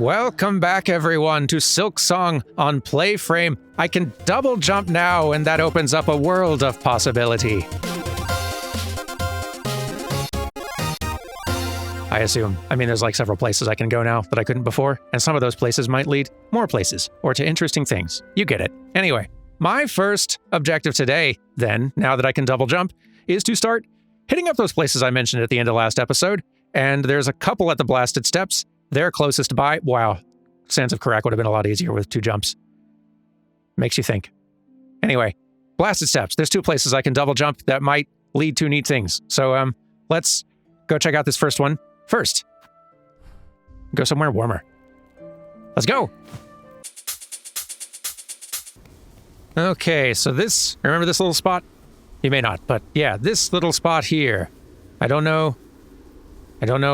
Welcome back, everyone, to Silksong on PlayFrame. I can double jump now, and that opens up a world of possibility. I assume. I mean, there's like several places I can go now that I couldn't before, and some of those places might lead more places, or to interesting things. You get it. Anyway, my first objective today, then, now that I can double jump, is to start hitting up those places I mentioned at the end of last episode, and there's a couple at the blasted steps. They're closest by. Wow, Sands of Karak would have been a lot easier with 2 jumps. Makes you think. Anyway, blasted steps. There's 2 places I can double jump that might lead to neat things. So let's go check out this first one first. Go somewhere warmer. Let's go. Okay, so this, remember this little spot? You may not, but yeah, this little spot here. I don't know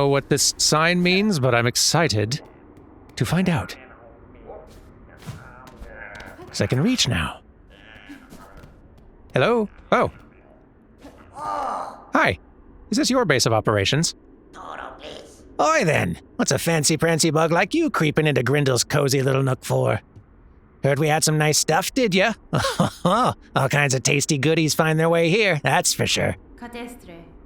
what this sign means, but I'm excited to find out. Because I can reach now. Hello? Oh. Hi. Is this your base of operations? Oi then. What's a fancy-prancy bug like you creeping into Grindel's cozy little nook for? Heard we had some nice stuff, did ya? All kinds of tasty goodies find their way here, that's for sure.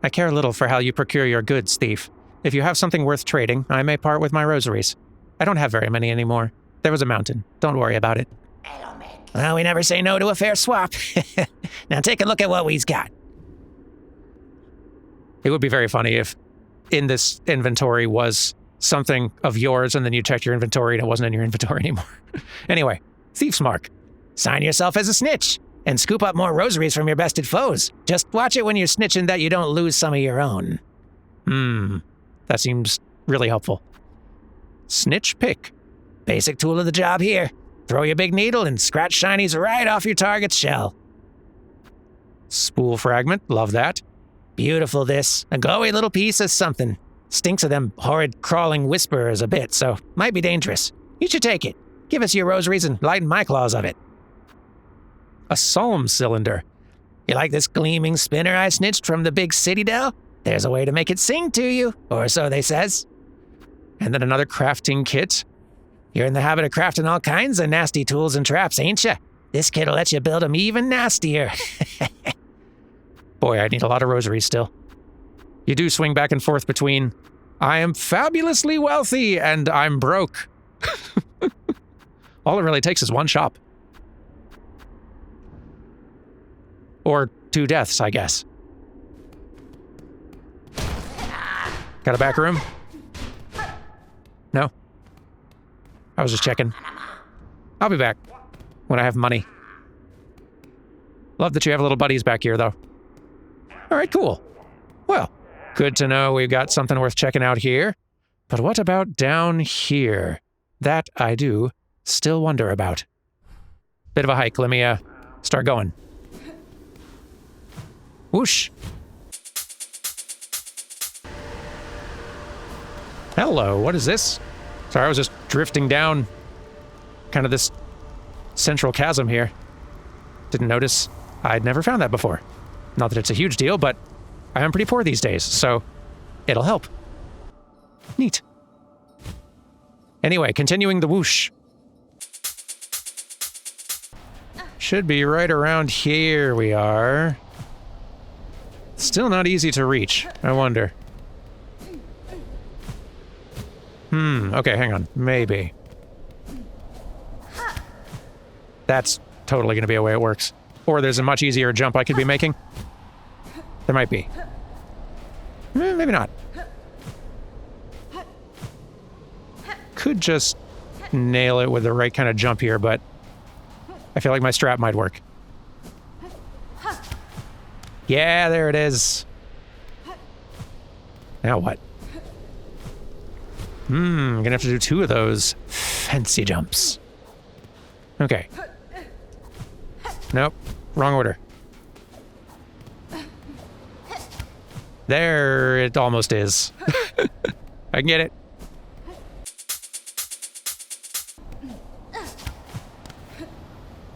I care little for how you procure your goods, thief. If you have something worth trading, I may part with my rosaries. I don't have very many anymore. There was a mountain. Don't worry about it. Well, we never say no to a fair swap. Now take a look at what we've got. It would be very funny if in this inventory was something of yours and then you checked your inventory and it wasn't in your inventory anymore. Anyway, thief's mark. Sign yourself as a snitch and scoop up more rosaries from your bested foes. Just watch it when you're snitching that you don't lose some of your own. That seems really helpful. Snitch pick. Basic tool of the job here. Throw your big needle and scratch shinies right off your target's shell. Spool fragment, love that. Beautiful this. A glowy little piece of something. Stinks of them horrid crawling whisperers a bit, so might be dangerous. You should take it. Give us your rosaries and lighten my claws of it. A psalm cylinder. You like this gleaming spinner I snitched from the big city dell? There's a way to make it sing to you, or so they says. And then another crafting kit. You're in the habit of crafting all kinds of nasty tools and traps, ain't ya? This kit'll let you build them even nastier. Boy, I need a lot of rosaries still. You do swing back and forth between, I am fabulously wealthy and I'm broke. All it really takes is one shop. Or 2 deaths, I guess. Got a back room? No? I was just checking. I'll be back when I have money. Love that you have little buddies back here, though. All right, cool. Well, good to know we've got something worth checking out here. But what about down here? That I do still wonder about. Bit of a hike. Let me start going. Whoosh. Hello, what is this? Sorry, I was just drifting down kind of this central chasm here. Didn't notice. I'd never found that before. Not that it's a huge deal, but I am pretty poor these days, so it'll help. Neat. Anyway, continuing the whoosh. Should be right around here we are. Still not easy to reach, I wonder. Okay, hang on. Maybe. That's totally going to be a way it works. Or there's a much easier jump I could be making. There might be. Maybe not. Could just nail it with the right kind of jump here, but I feel like my strap might work. Yeah, there it is. Now what? I'm gonna have to do 2 of those fancy jumps. Okay. Nope, wrong order. There it almost is. I can get it.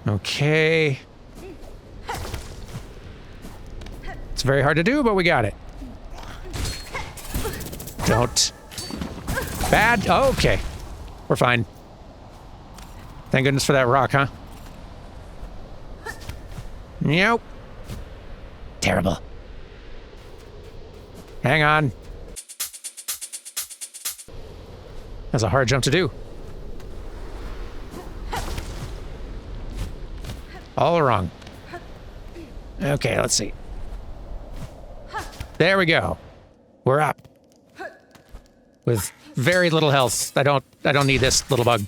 Okay. It's very hard to do, but we got it. Don't. Bad. Oh, okay. We're fine. Thank goodness for that rock, huh? Nope. Terrible. Hang on. That's a hard jump to do. All wrong. Okay, let's see. There we go. We're up. With very little health. I don't need this little bug.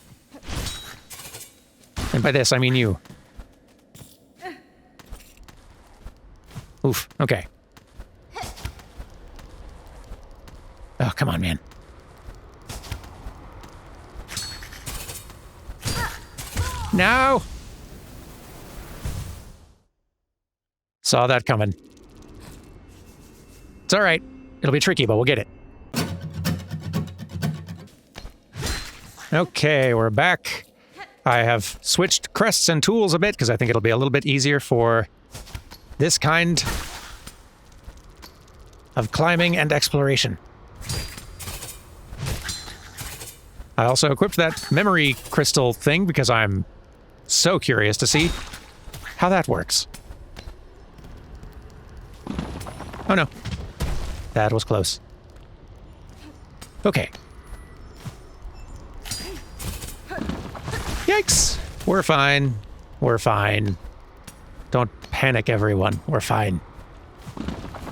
And by this, I mean you. Oof, okay. Oh, come on, man. No! Saw that coming. It's all right. It'll be tricky, but we'll get it. Okay, we're back. I have switched crests and tools a bit because I think it'll be a little bit easier for this kind of climbing and exploration. I also equipped that memory crystal thing because I'm so curious to see how that works. Oh no. That was close. Okay. Yikes! We're fine. We're fine. Don't panic, everyone. We're fine.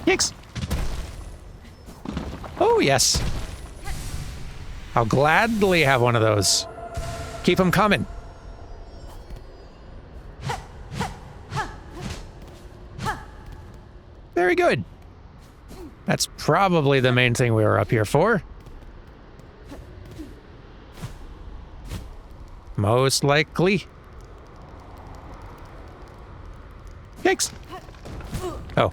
Yikes! Oh, yes. I'll gladly have one of those. Keep them coming. Very good. That's probably the main thing we were up here for. Most likely. Yikes. Oh.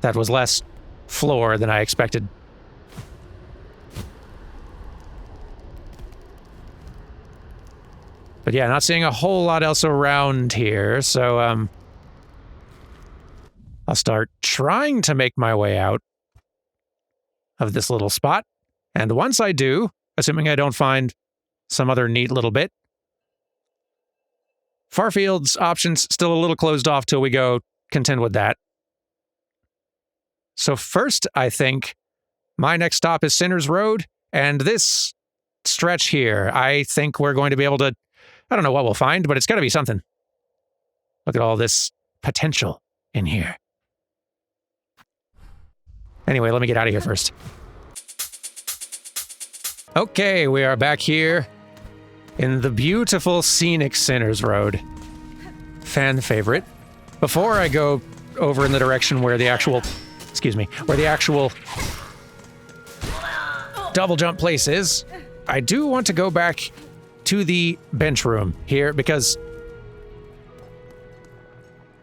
That was less floor than I expected. But yeah, not seeing a whole lot else around here, so, I'll start trying to make my way out of this little spot. And once I do, assuming I don't find some other neat little bit, Farfield's options still a little closed off till we go contend with that. So first, I think my next stop is Sinner's Road, and this stretch here, I think we're going to be able to, I don't know what we'll find, but it's got to be something. Look at all this potential in here. Anyway, let me get out of here first. Okay, we are back here in the beautiful scenic Sinner's Road. Fan favorite. Before I go over in the direction where the actual, where the actual double jump place is, I do want to go back to the bench room here because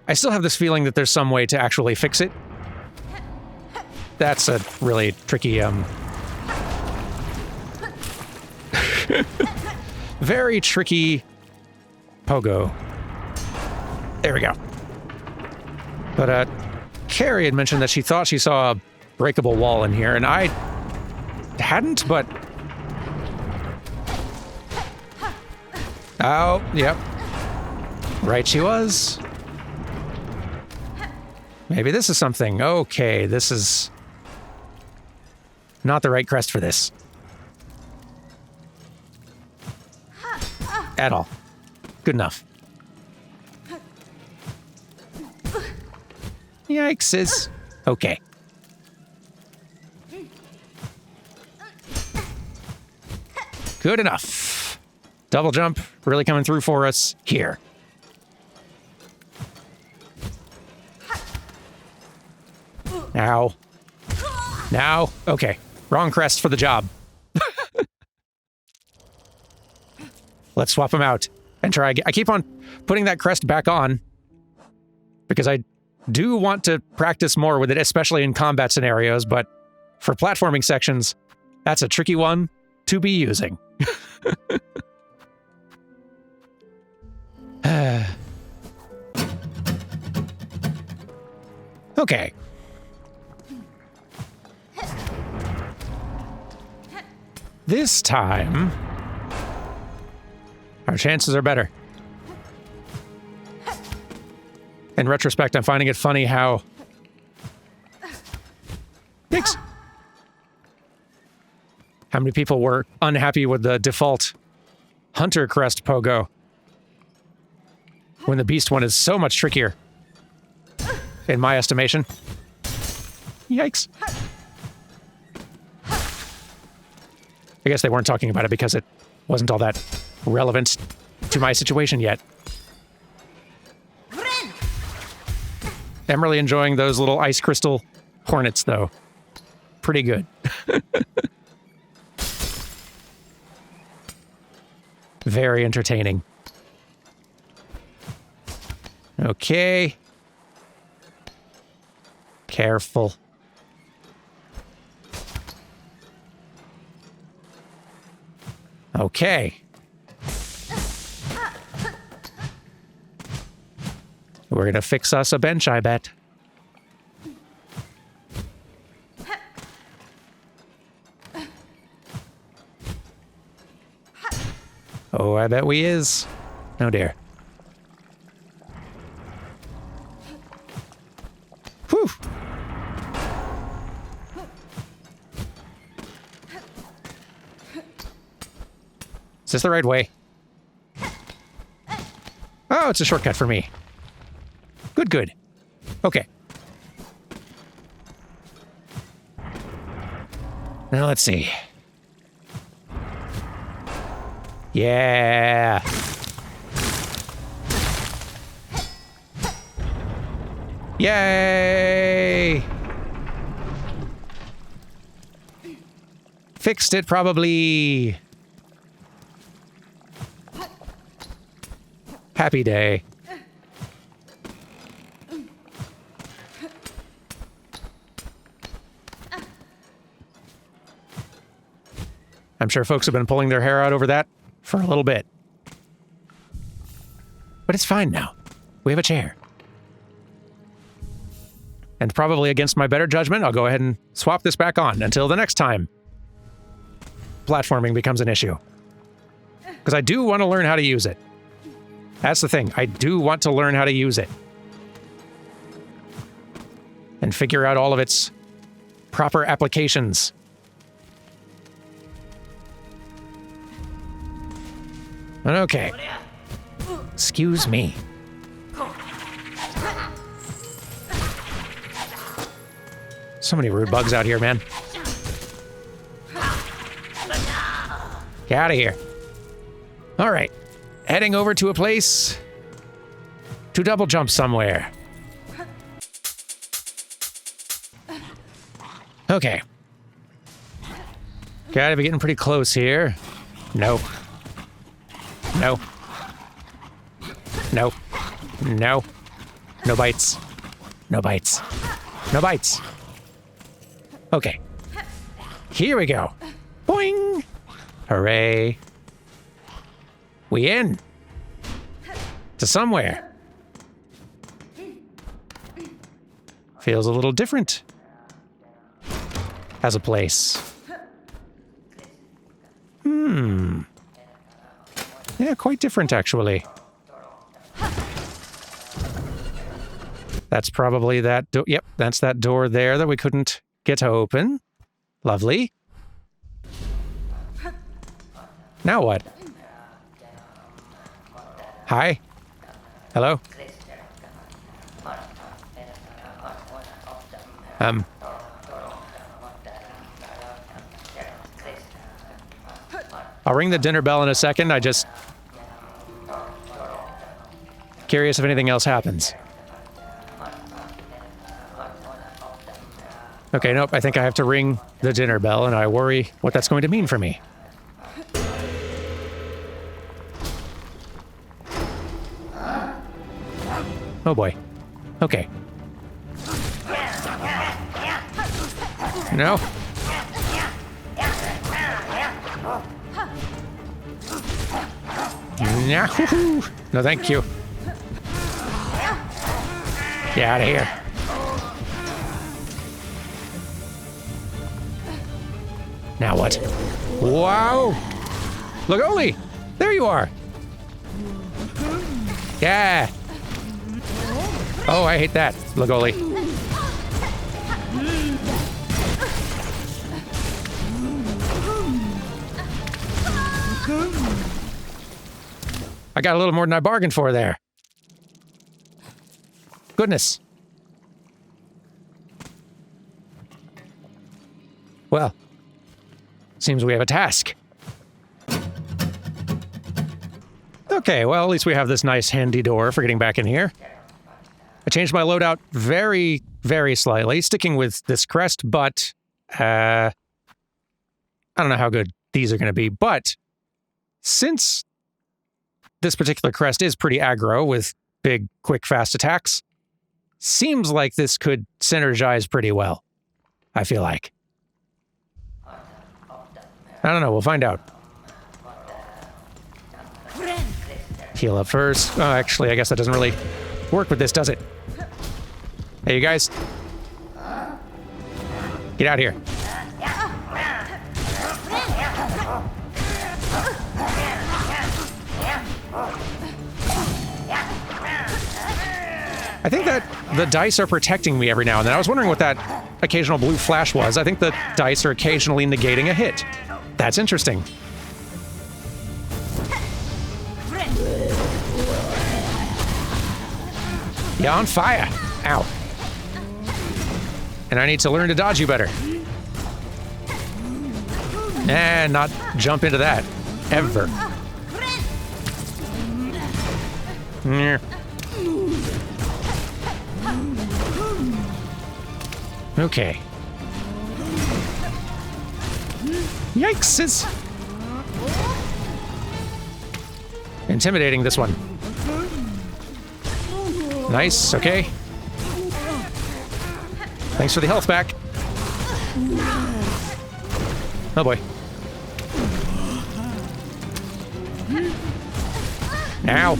I still have this feeling that there's some way to actually fix it. That's a really tricky, very tricky pogo. There we go. But, Carrie had mentioned that she thought she saw a breakable wall in here, and I hadn't, but... Oh, yep. Right she was. Maybe this is something. Okay, this is not the right crest for this. At all. Good enough. Yikes is okay. Good enough. Double jump really coming through for us here. Now. Now. Okay. Wrong crest for the job. Let's swap them out and try again. I keep on putting that crest back on because I do want to practice more with it, especially in combat scenarios, but for platforming sections, that's a tricky one to be using. Okay. This time, Our chances are better. In retrospect, I'm finding it funny how... Thanks. How many people were unhappy with the default Hunter Crest pogo when the Beast one is so much trickier, in my estimation. Yikes. I guess they weren't talking about it because it wasn't all that relevant to my situation yet. I'm really enjoying those little ice crystal hornets, though. Pretty good. Very entertaining. Okay. Careful. Okay. We're gonna fix us a bench, I bet. Oh, I bet we is. Oh dear. Whew. Is this the right way? Oh, it's a shortcut for me. Good, good. Okay. Now let's see. Yeah. Yay! Fixed it, probably. Happy day. I'm sure folks have been pulling their hair out over that for a little bit. But it's fine now. We have a chair. And probably against my better judgment, I'll go ahead and swap this back on until the next time platforming becomes an issue. Because I do want to learn how to use it. That's the thing. I do want to learn how to use it. And figure out all of its proper applications. Okay. Excuse me. So many rude bugs out here, man. Get out of here. All right. Heading over to a place to double jump somewhere. Okay. Gotta be getting pretty close here. No. No. No. No. No bites. No bites. No bites. Okay. Here we go. Boing! Hooray. We in. To somewhere. Feels a little different. As a place. Yeah, quite different, actually. That's probably that door. Yep, that's that door there that we couldn't get to open. Lovely. Now what? Hi? Hello? I'll ring the dinner bell in a second. I just... curious if anything else happens. Okay, nope, I think I have to ring the dinner bell, and I worry what that's going to mean for me. Oh boy. Okay. No? No, thank you. Get out of here. Now what? Wow! Lugoli! There you are! Yeah! Oh, I hate that, Lugoli. I got a little more than I bargained for there. Goodness. Well, seems we have a task. Okay, well, at least we have this nice handy door for getting back in here. I changed my loadout very, very slightly, sticking with this crest, but I don't know how good these are going to be, but since this particular crest is pretty aggro with big, quick, fast attacks, seems like this could synergize pretty well, I feel like. I don't know, we'll find out. Heal up first. Oh, actually, I guess that doesn't really work with this, does it? Hey, you guys. Get out here. I think that the dice are protecting me every now and then. I was wondering what that occasional blue flash was. I think the dice are occasionally negating a hit. That's interesting. You're on fire. Ow. And I need to learn to dodge you better. And not jump into that. Ever. Okay. Yikes, it's intimidating, this one. Nice, okay. Thanks for the health back. Oh boy. Ow.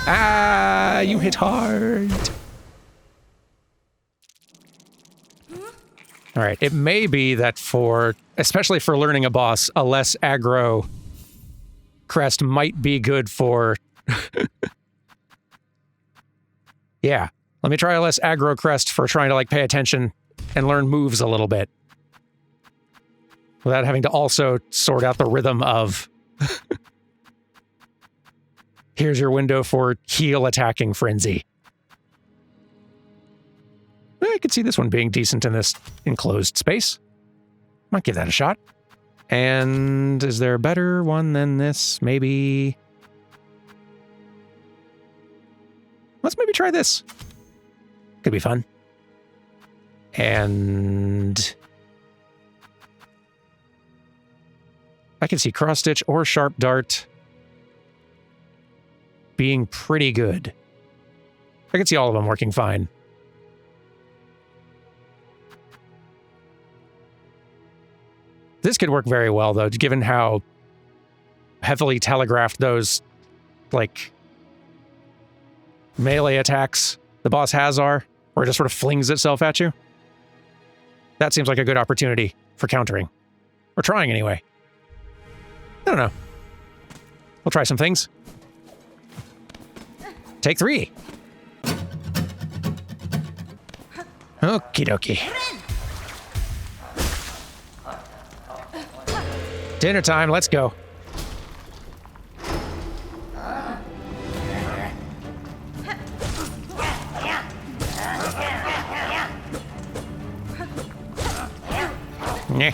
Ah, you hit hard. All right, it may be that especially for learning a boss, a less aggro crest might be good for... Yeah, let me try a less aggro crest for trying to, like, pay attention and learn moves a little bit. Without having to also sort out the rhythm of... Here's your window for heal attacking frenzy. I could see this one being decent in this enclosed space. Might give that a shot. And is there a better one than this? Maybe... Let's maybe try this. Could be fun. And... I can see cross stitch or sharp dart being pretty good. I can see all of them working fine. This could work very well, though, given how heavily telegraphed those, like, melee attacks the boss has are, where it just sort of flings itself at you. That seems like a good opportunity for countering. Or trying, anyway. I don't know. We'll try some things. Take 3. Okie dokie. Dinner time, let's go. Nah.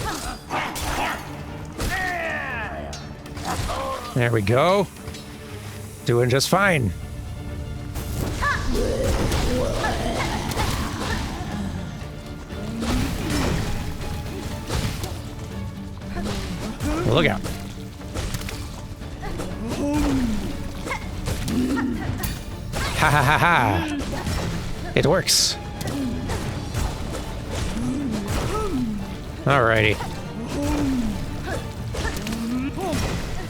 There we go. Doing just fine. Look out. Ha ha ha ha. It works. Alrighty.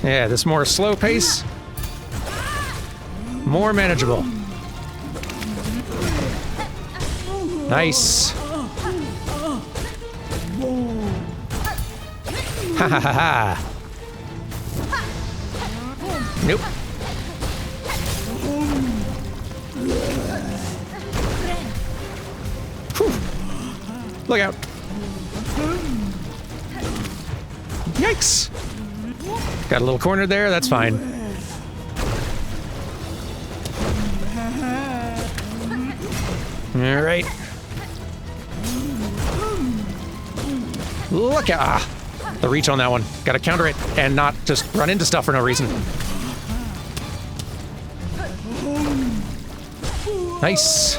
Yeah, this more slow pace. More manageable. Nice. Ha ha ha ha. Nope. Look out. Yikes. Got a little corner there, that's fine. All right. Look out. The reach on that one. Gotta counter it and not just run into stuff for no reason. Nice.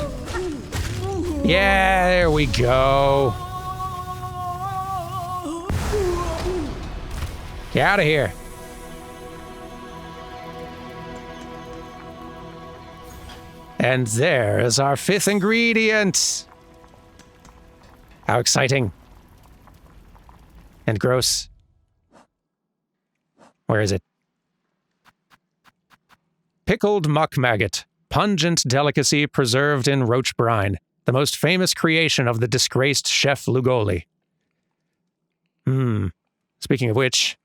Yeah, there we go. Get out of here. And there is our 5th ingredient. How exciting. And gross. Where is it? Pickled muck maggot. Pungent delicacy preserved in roach brine. The most famous creation of the disgraced chef Lugoli. Speaking of which,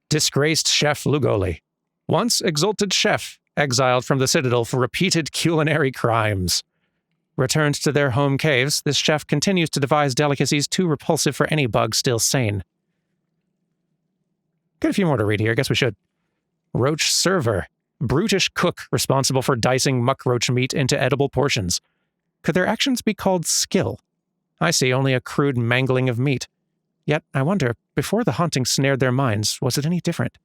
disgraced chef Lugoli. Once exalted chef, exiled from the citadel for repeated culinary crimes. Returned to their home caves, this chef continues to devise delicacies too repulsive for any bug still sane. Got a few more to read here, I guess we should. Roach server. Brutish cook responsible for dicing muck roach meat into edible portions. Could their actions be called skill? I see only a crude mangling of meat. Yet, I wonder, before the haunting snared their minds, was it any different?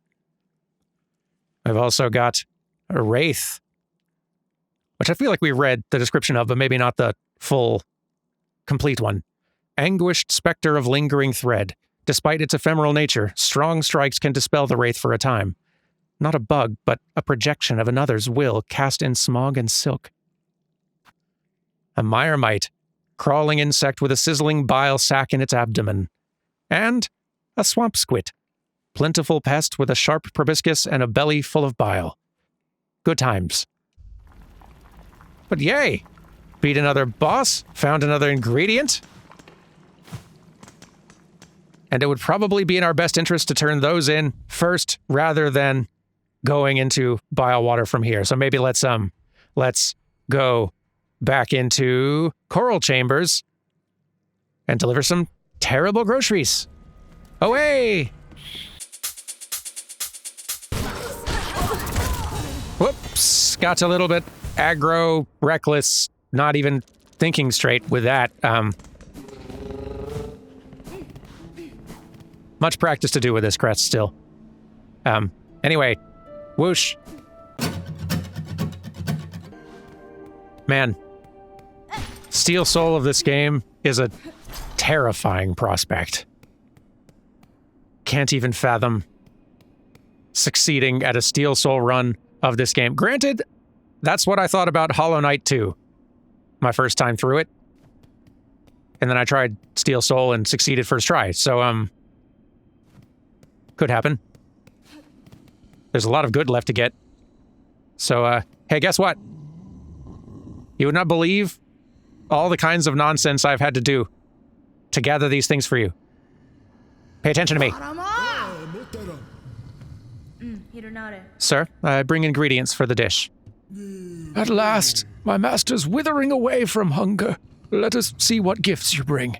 I've also got a wraith, which I feel like we read the description of, but maybe not the full, complete one. Anguished specter of lingering thread. Despite its ephemeral nature, strong strikes can dispel the wraith for a time. Not a bug, but a projection of another's will cast in smog and silk. A myrmite, crawling insect with a sizzling bile sac in its abdomen. And a swamp squid, plentiful pest with a sharp proboscis and a belly full of bile. Good times. But yay! Beat another boss, found another ingredient. And it would probably be in our best interest to turn those in first rather than going into bile water from here. So maybe let's go back into coral chambers and deliver some terrible groceries. Away! Whoops, got a little bit aggro, reckless, not even thinking straight with that. Much practice to do with this crest still. Anyway, whoosh. Man, Steel Soul of this game is a terrifying prospect. Can't even fathom succeeding at a Steel Soul run of this game. Granted, that's what I thought about Hollow Knight 2, my first time through it. And then I tried Steel Soul and succeeded first try, so, could happen. There's a lot of good left to get. So, hey, guess what? You would not believe all the kinds of nonsense I've had to do to gather these things for you. Pay attention to me. Sir, I bring ingredients for the dish. At last, my master's withering away from hunger. Let us see what gifts you bring.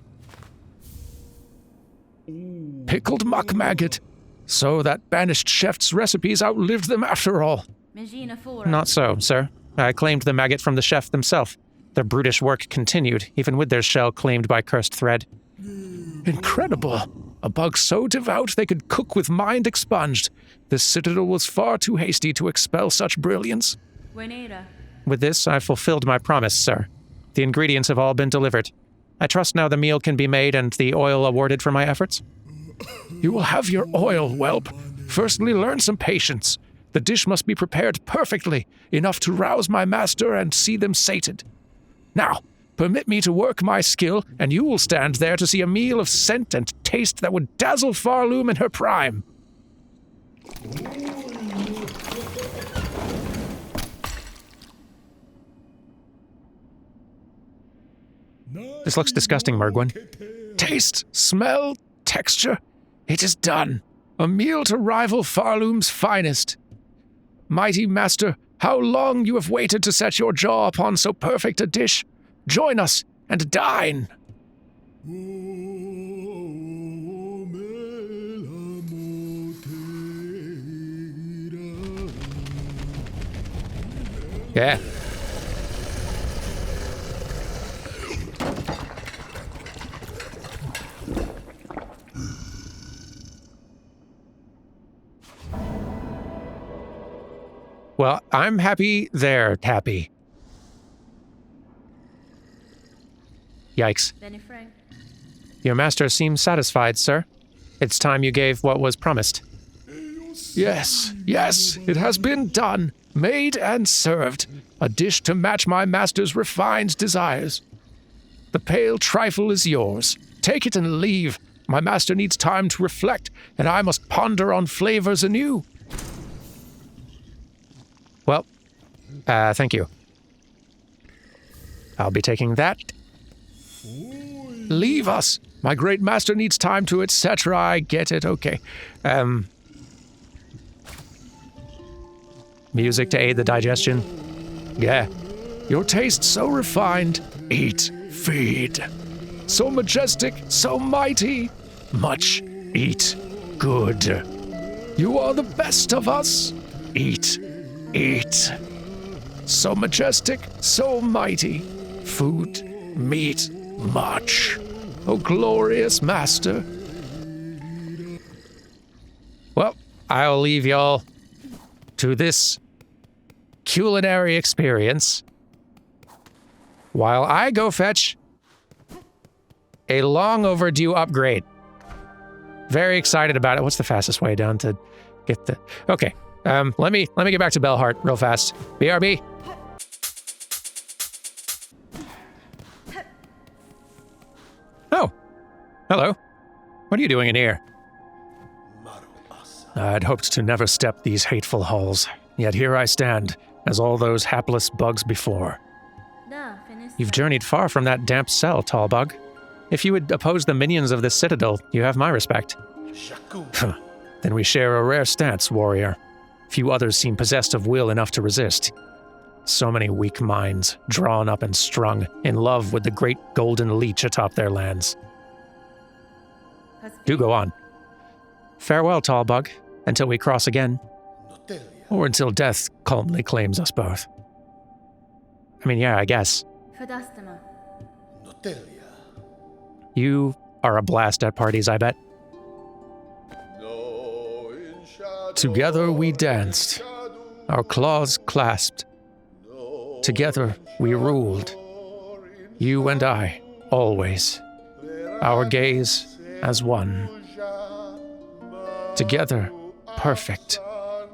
Pickled muck maggot. So that banished chef's recipes outlived them after all. Not so, sir. I claimed the maggot from the chef themselves. Their brutish work continued, even with their shell claimed by cursed thread. Incredible. A bug so devout they could cook with mind expunged. This citadel was far too hasty to expel such brilliance. With this, I fulfilled my promise, sir. The ingredients have all been delivered. I trust now the meal can be made and the oil awarded for my efforts. You will have your oil, whelp. Firstly, learn some patience. The dish must be prepared perfectly, enough to rouse my master and see them sated. Now, permit me to work my skill, and you will stand there to see a meal of scent and taste that would dazzle Farloom in her prime. This looks disgusting, Mergwin. Taste, smell, texture. It is done. A meal to rival Farloom's finest. Mighty master, how long you have waited to set your jaw upon so perfect a dish. Join us and dine. Yeah. Well, I'm happy they're happy. Yikes. Your master seems satisfied, sir. It's time you gave what was promised. Yes, it has been done, made and served. A dish to match my master's refined desires. The pale trifle is yours. Take it and leave. My master needs time to reflect, and I must ponder on flavors anew. Well, thank you. I'll be taking that. Leave us. My great master needs time to etc. I get it, okay. Music to aid the digestion. Yeah. Your taste so refined. Eat, feed. So majestic, so mighty. Much, eat, good. You are the best of us. Eat, eat. So majestic, so mighty. Food, meat, much. O glorious master. Well, I'll leave y'all to this culinary experience while I go fetch a long overdue upgrade. Very excited about it. What's the fastest way down to get the... Okay, let me get back to Bellheart real fast. BRB. Oh, hello. What are you doing in here? I'd hoped to never step these hateful halls, yet here I stand, as all those hapless bugs before. You've journeyed far from that damp cell, tall bug. If you would oppose the minions of this citadel, you have my respect. Then we share a rare stance, warrior. Few others seem possessed of will enough to resist. So many weak minds, drawn up and strung, in love with the great golden leech atop their lands. Do go on. Farewell, tall bug, until we cross again. Or until death calmly claims us both. I mean, yeah, I guess. You are a blast at parties, I bet. Together we danced, our claws clasped. Together we ruled, you and I, always. Our gaze as one. Together, perfect.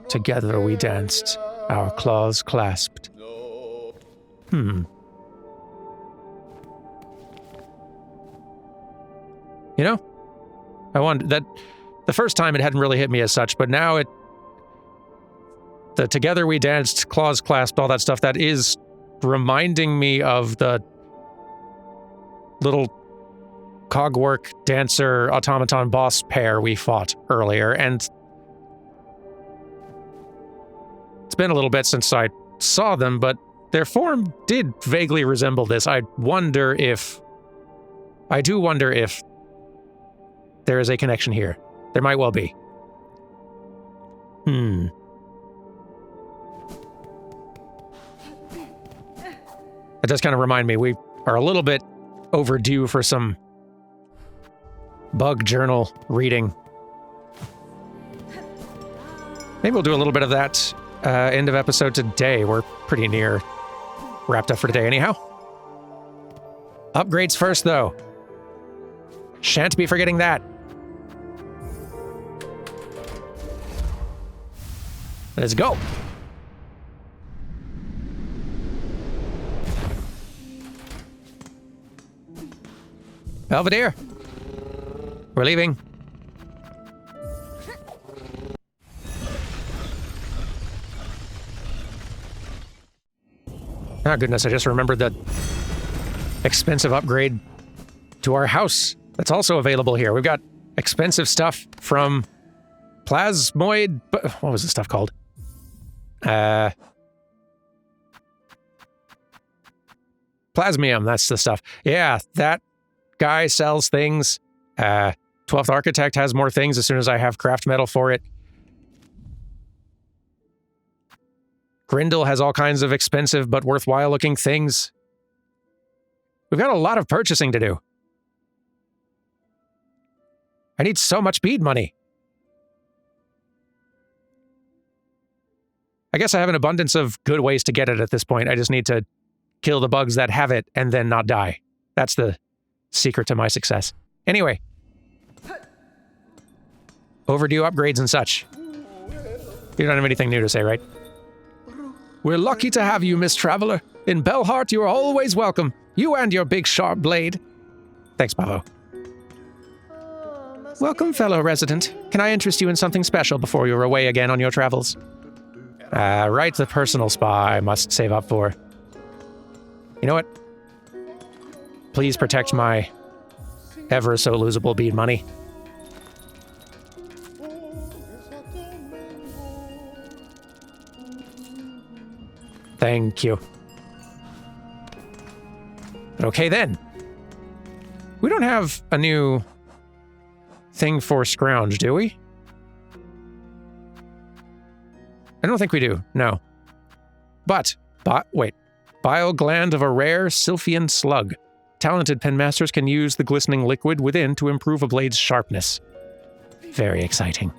Together we danced, our claws clasped. You know, I wonder that the first time it hadn't really hit me as such, but now the together we danced, claws clasped, all that stuff, that is reminding me of the little cogwork dancer automaton boss pair we fought earlier, and it's been a little bit since I saw them, but their form did vaguely resemble this. I do wonder if there is a connection here. There might well be. It does kind of remind me, we are a little bit overdue for some bug journal reading. Maybe we'll do a little bit of that end of episode today. We're pretty near wrapped up for today anyhow. Upgrades first, though. Shan't be forgetting that. Let's go. Belvedere. We're leaving. Oh, goodness, I just remembered that expensive upgrade to our house that's also available here. We've got expensive stuff from Plasmoid... What was this stuff called? Plasmium, that's the stuff. Yeah, that guy sells things. 12th Architect has more things as soon as I have craft metal for it. Grindel has all kinds of expensive but worthwhile looking things. We've got a lot of purchasing to do. I need so much bead money. I guess I have an abundance of good ways to get it at this point. I just need to kill the bugs that have it and then not die. That's the secret to my success. Anyway. Overdue upgrades and such. You don't have anything new to say, right? We're lucky to have you, Miss Traveler. In Bellheart, you are always welcome. You and your big sharp blade. Thanks, Pavo. Welcome, fellow resident. Can I interest you in something special before you're away again on your travels? Right, the personal spa I must save up for. You know what? Please protect my ever so losable bead money. Thank you. Okay then. We don't have a new thing for scrounge, do we? I don't think we do, no. But, wait. Bile gland of a rare Sylphian slug. Talented penmasters can use the glistening liquid within to improve a blade's sharpness. Very exciting.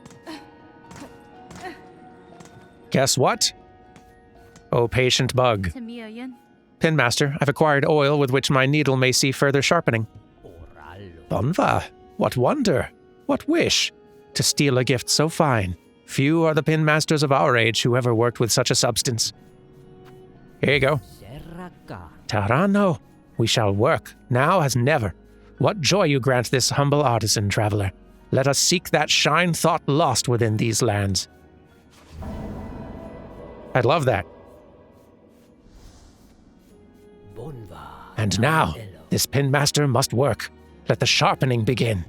Guess what? Oh, patient bug. Penmaster, I've acquired oil with which my needle may see further sharpening. Bonva, what wonder, what wish, to steal a gift so fine. Few are the penmasters of our age who ever worked with such a substance. Here you go. Tarano, we shall work, now as never. What joy you grant this humble artisan, traveler. Let us seek that shine thought lost within these lands. I'd love that. And now, this penmaster must work. Let the sharpening begin.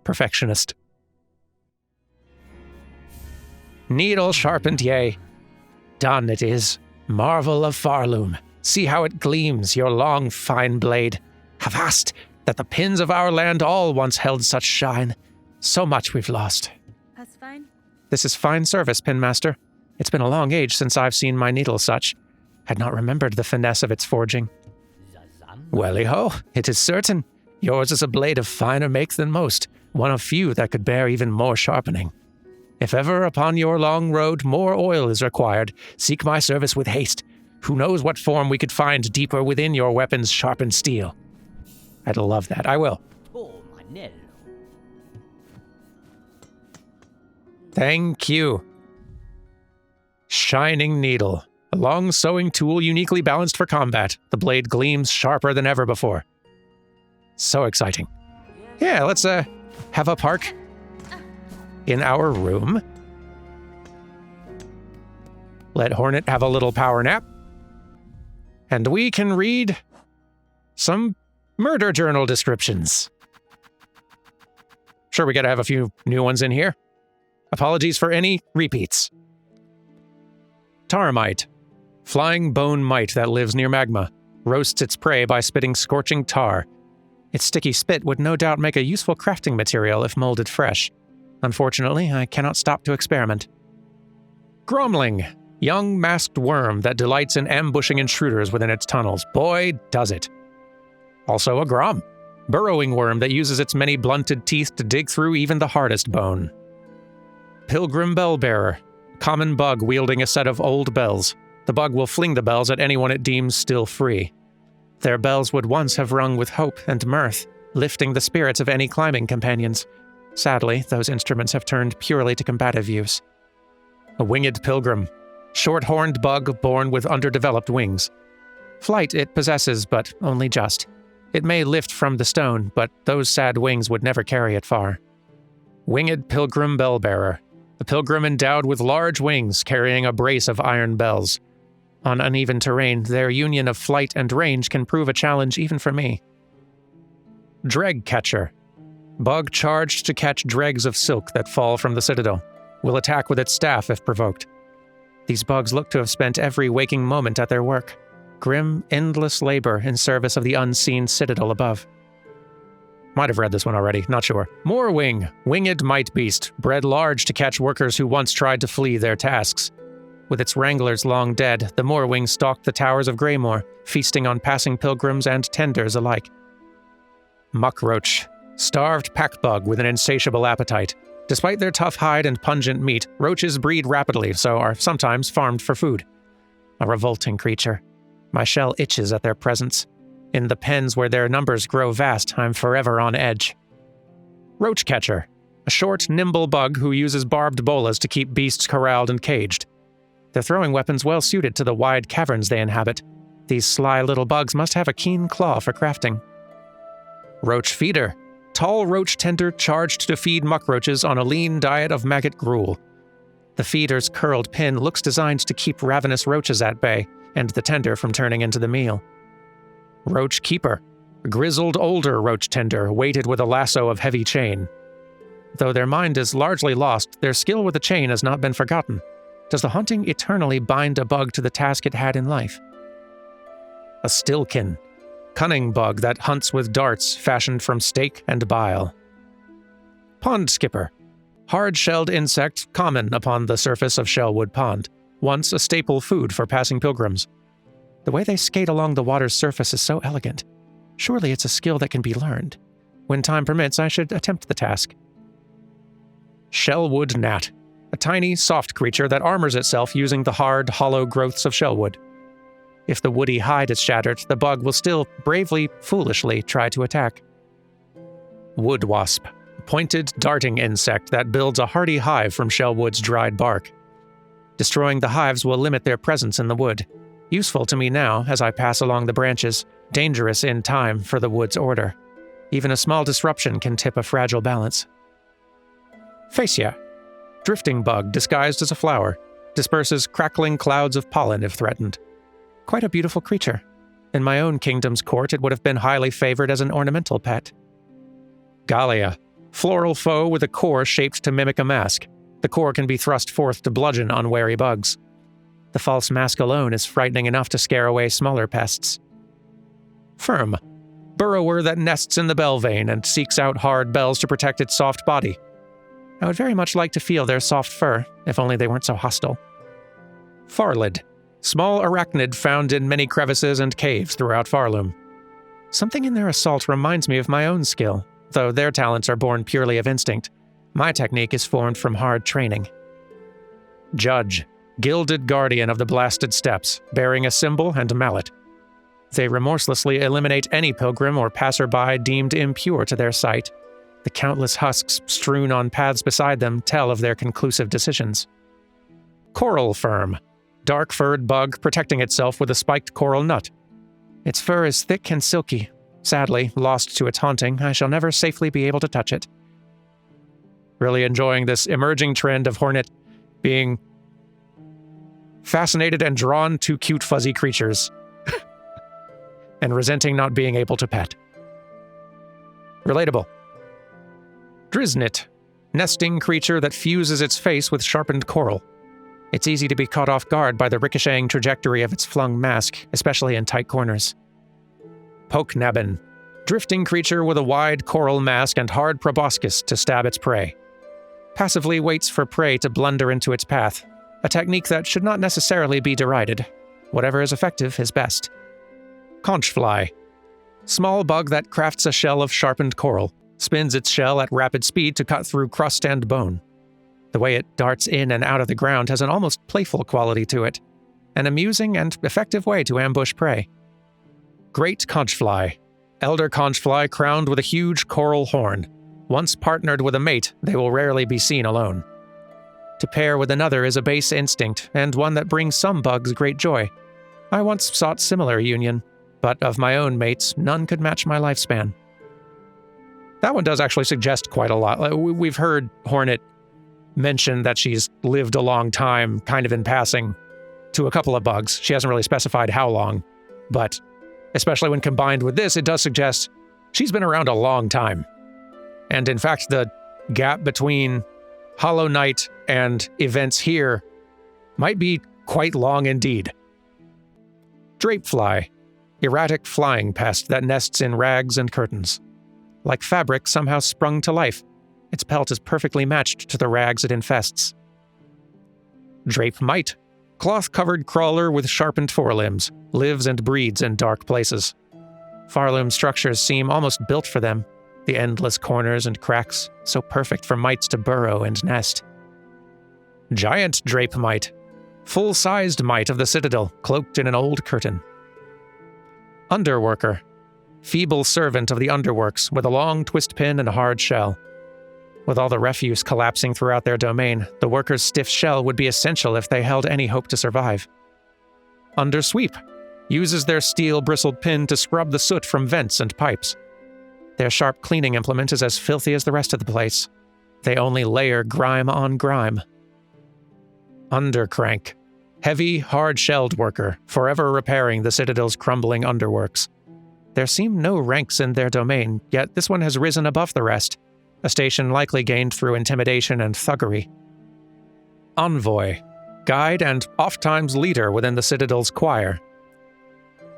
Perfectionist. Needle sharpened, yea. Done it is. Marvel of Farloom. See how it gleams, your long, fine blade. Avast, that the pins of our land all once held such shine. So much we've lost. That's fine. This is fine service, Pinmaster. It's been a long age since I've seen my needle such. Had not remembered the finesse of its forging. Welly-ho, it is certain. Yours is a blade of finer make than most, one of few that could bear even more sharpening. If ever upon your long road more oil is required, seek my service with haste. Who knows what form we could find deeper within your weapon's sharpened steel. I'd love that. I will. Thank you. Shining needle. A long sewing tool uniquely balanced for combat. The blade gleams sharper than ever before. So exciting. Yeah, let's have a park in our room. Let Hornet have a little power nap. And we can read some murder journal descriptions. Sure, we gotta have a few new ones in here. Apologies for any repeats. Taramite. Flying bone mite that lives near magma. Roasts its prey by spitting scorching tar. Its sticky spit would no doubt make a useful crafting material if molded fresh. Unfortunately, I cannot stop to experiment. Gromling. Young masked worm that delights in ambushing intruders within its tunnels. Boy, does it. Also a grom. Burrowing worm that uses its many blunted teeth to dig through even the hardest bone. Pilgrim bellbearer. Common bug wielding a set of old bells. The bug will fling the bells at anyone it deems still free. Their bells would once have rung with hope and mirth, lifting the spirits of any climbing companions. Sadly, those instruments have turned purely to combative use. A winged pilgrim. Short-horned bug born with underdeveloped wings. Flight it possesses, but only just. It may lift from the stone, but those sad wings would never carry it far. Winged pilgrim bellbearer. A pilgrim endowed with large wings, carrying a brace of iron bells. On uneven terrain, their union of flight and range can prove a challenge even for me. Dreg Catcher. Bug charged to catch dregs of silk that fall from the citadel. Will attack with its staff if provoked. These bugs look to have spent every waking moment at their work. Grim, endless labor in service of the unseen citadel above. Might have read this one already, not sure. Moorwing, winged might beast, bred large to catch workers who once tried to flee their tasks. With its wranglers long dead, the Moorwing stalked the towers of Greymoor, feasting on passing pilgrims and tenders alike. Muckroach, starved pack bug with an insatiable appetite. Despite their tough hide and pungent meat, roaches breed rapidly, so are sometimes farmed for food. A revolting creature. My shell itches at their presence. In the pens where their numbers grow vast, I'm forever on edge. Roach Catcher, a short, nimble bug who uses barbed bolas to keep beasts corralled and caged. Their throwing weapons well suited to the wide caverns they inhabit. These sly little bugs must have a keen claw for crafting. Roach Feeder, tall roach tender charged to feed muckroaches on a lean diet of maggot gruel. The feeder's curled pin looks designed to keep ravenous roaches at bay, and the tender from turning into the meal. Roach Keeper, a grizzled older roach tender weighted with a lasso of heavy chain. Though their mind is largely lost, their skill with the chain has not been forgotten. Does the haunting eternally bind a bug to the task it had in life? A Stilkin, cunning bug that hunts with darts fashioned from steak and bile. Pond Skipper, hard-shelled insect common upon the surface of Shellwood Pond, once a staple food for passing pilgrims. The way they skate along the water's surface is so elegant. Surely it's a skill that can be learned. When time permits, I should attempt the task. Shellwood Gnat, a tiny, soft creature that armors itself using the hard, hollow growths of shellwood. If the woody hide is shattered, the bug will still bravely, foolishly try to attack. Wood Wasp, a pointed, darting insect that builds a hardy hive from shellwood's dried bark. Destroying the hives will limit their presence in the wood. Useful to me now as I pass along the branches, dangerous in time for the wood's order. Even a small disruption can tip a fragile balance. Phasia, drifting bug disguised as a flower, disperses crackling clouds of pollen if threatened. Quite a beautiful creature. In my own kingdom's court, it would have been highly favored as an ornamental pet. Gallia, floral foe with a core shaped to mimic a mask. The core can be thrust forth to bludgeon unwary bugs. The false mask alone is frightening enough to scare away smaller pests. Firm, burrower that nests in the bell vein and seeks out hard bells to protect its soft body. I would very much like to feel their soft fur, if only they weren't so hostile. Farlid, small arachnid found in many crevices and caves throughout Farloom. Something in their assault reminds me of my own skill, though their talents are born purely of instinct. My technique is formed from hard training. Judge, gilded guardian of the blasted steppes, bearing a symbol and a mallet. They remorselessly eliminate any pilgrim or passerby deemed impure to their sight. The countless husks strewn on paths beside them tell of their conclusive decisions. Coral Firm, dark-furred bug protecting itself with a spiked coral nut. Its fur is thick and silky. Sadly, lost to its haunting, I shall never safely be able to touch it. Really enjoying this emerging trend of Hornet being fascinated and drawn to cute fuzzy creatures and resenting not being able to pet. Relatable. Driznit, nesting creature that fuses its face with sharpened coral. It's easy to be caught off guard by the ricocheting trajectory of its flung mask, especially in tight corners. Pokenabbin, drifting creature with a wide coral mask and hard proboscis to stab its prey. Passively waits for prey to blunder into its path, a technique that should not necessarily be derided. Whatever is effective is best. Conchfly, small bug that crafts a shell of sharpened coral, spins its shell at rapid speed to cut through crust and bone. The way it darts in and out of the ground has an almost playful quality to it, an amusing and effective way to ambush prey. Great Conchfly, elder conchfly crowned with a huge coral horn. Once partnered with a mate, they will rarely be seen alone. To pair with another is a base instinct, and one that brings some bugs great joy. I once sought similar union, but of my own mates, none could match my lifespan. That one does actually suggest quite a lot. We've heard Hornet mention that she's lived a long time, kind of in passing, to a couple of bugs. She hasn't really specified how long, but especially when combined with this, it does suggest she's been around a long time. And in fact, the gap between Hollow Knight and events here might be quite long indeed. Drapefly, erratic flying pest that nests in rags and curtains. Like fabric somehow sprung to life, its pelt is perfectly matched to the rags it infests. Drape Mite, cloth-covered crawler with sharpened forelimbs, lives and breeds in dark places. Farloom structures seem almost built for them, the endless corners and cracks, so perfect for mites to burrow and nest. Giant Drape Mite, full-sized mite of the Citadel, cloaked in an old curtain. Underworker, feeble servant of the underworks with a long twist pin and a hard shell. With all the refuse collapsing throughout their domain, the worker's stiff shell would be essential if they held any hope to survive. Undersweep, uses their steel-bristled pin to scrub the soot from vents and pipes. Their sharp cleaning implement is as filthy as the rest of the place. They only layer grime on grime. Undercrank, heavy, hard-shelled worker, forever repairing the Citadel's crumbling underworks. There seem no ranks in their domain, yet this one has risen above the rest, a station likely gained through intimidation and thuggery. Envoy, guide and oft-times leader within the Citadel's choir.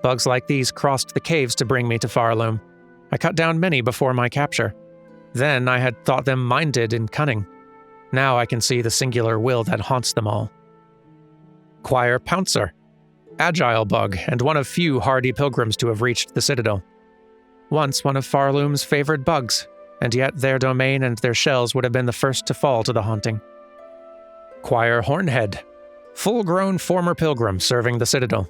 Bugs like these crossed the caves to bring me to Farloom. I cut down many before my capture. Then I had thought them minded and cunning. Now I can see the singular will that haunts them all. Choir Pouncer, agile bug and one of few hardy pilgrims to have reached the Citadel. Once one of Farloom's favored bugs, and yet their domain and their shells would have been the first to fall to the haunting. Choir Hornhead, full-grown former pilgrim serving the Citadel.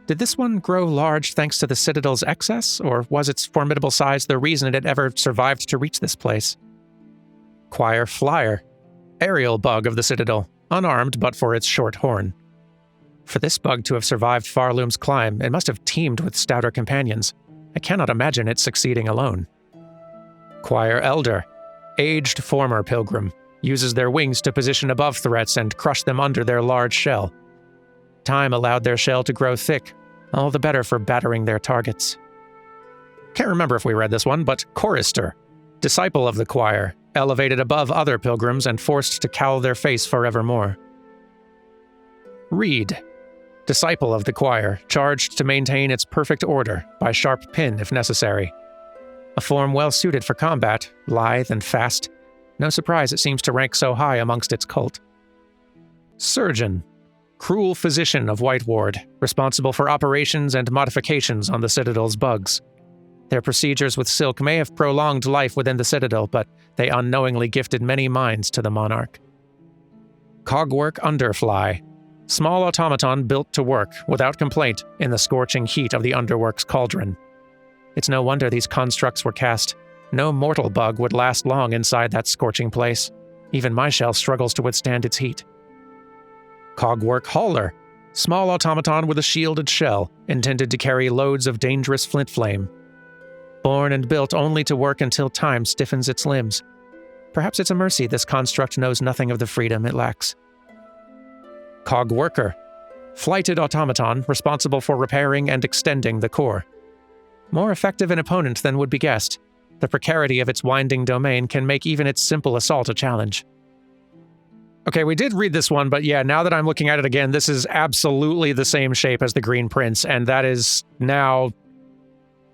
Did this one grow large thanks to the Citadel's excess, or was its formidable size the reason it had ever survived to reach this place? Choir Flyer, aerial bug of the Citadel, unarmed but for its short horn. For this bug to have survived Farloom's climb, it must have teamed with stouter companions. I cannot imagine it succeeding alone. Choir Elder, aged former pilgrim, uses their wings to position above threats and crush them under their large shell. Time allowed their shell to grow thick, all the better for battering their targets. Can't remember if we read this one, but Chorister, disciple of the choir, elevated above other pilgrims and forced to cowl their face forevermore. Reed, disciple of the choir, charged to maintain its perfect order by sharp pin if necessary. A form well suited for combat, lithe and fast. No surprise it seems to rank so high amongst its cult. Surgeon, cruel physician of White Ward, responsible for operations and modifications on the Citadel's bugs. Their procedures with silk may have prolonged life within the Citadel, but they unknowingly gifted many minds to the monarch. Cogwork Underfly, small automaton built to work, without complaint, in the scorching heat of the Underworks cauldron. It's no wonder these constructs were cast. No mortal bug would last long inside that scorching place. Even my shell struggles to withstand its heat. Cogwork Hauler, small automaton with a shielded shell, intended to carry loads of dangerous flint flame. Born and built only to work until time stiffens its limbs. Perhaps it's a mercy this construct knows nothing of the freedom it lacks. Cogworker, flighted automaton responsible for repairing and extending the core. More effective an opponent than would be guessed. The precarity of its winding domain can make even its simple assault a challenge. Okay, we did read this one, but yeah, now that I'm looking at it again, this is absolutely the same shape as the Green Prince, and that is now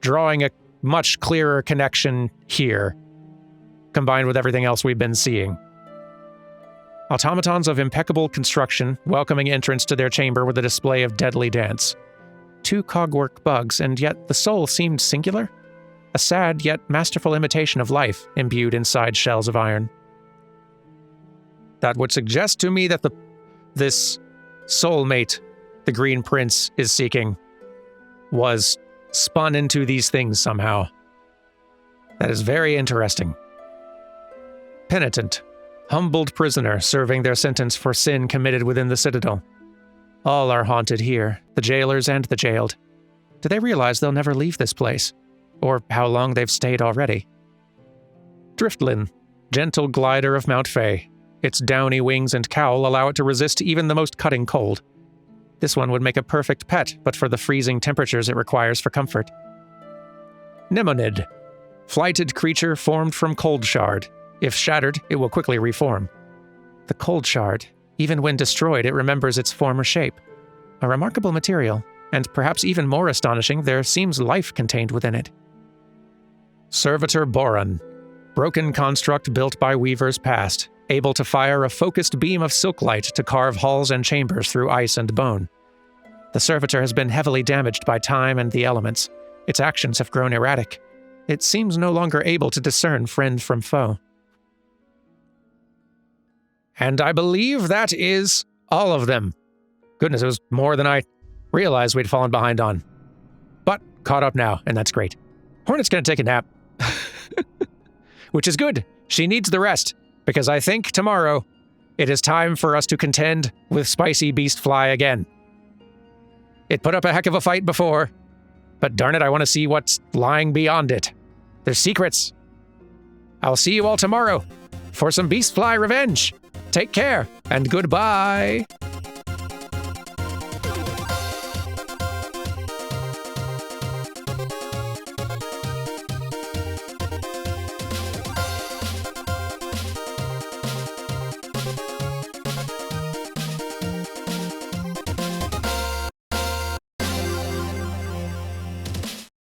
drawing a much clearer connection here, combined with everything else we've been seeing. Automatons of impeccable construction, welcoming entrance to their chamber with a display of deadly dance. 2 cogwork bugs, and yet the soul seemed singular? A sad yet masterful imitation of life, imbued inside shells of iron. That would suggest to me that this soulmate the Green Prince is seeking was spun into these things somehow. That is very interesting. Penitent, humbled prisoner serving their sentence for sin committed within the Citadel. All are haunted here, the jailers and the jailed. Do they realize they'll never leave this place? Or how long they've stayed already? Driftlin, gentle glider of Mount Fay. Its downy wings and cowl allow it to resist even the most cutting cold. This one would make a perfect pet, but for the freezing temperatures it requires for comfort. Nemonid. Flighted creature formed from cold shard. If shattered, it will quickly reform. The cold shard. Even when destroyed, it remembers its former shape. A remarkable material, and perhaps even more astonishing, there seems life contained within it. Servitor Boron. Broken construct built by weavers past, able to fire a focused beam of silk light to carve halls and chambers through ice and bone. The servitor has been heavily damaged by time and the elements. Its actions have grown erratic. It seems no longer able to discern friend from foe. And I believe that is all of them. Goodness, it was more than I realized we'd fallen behind on. But caught up now, and that's great. Hornet's gonna take a nap. Which is good. She needs the rest, because I think tomorrow it is time for us to contend with Spicy Beastfly again. It put up a heck of a fight before, but darn it, I want to see what's lying beyond it. There's secrets. I'll see you all tomorrow for some Beastfly revenge. Take care, and goodbye.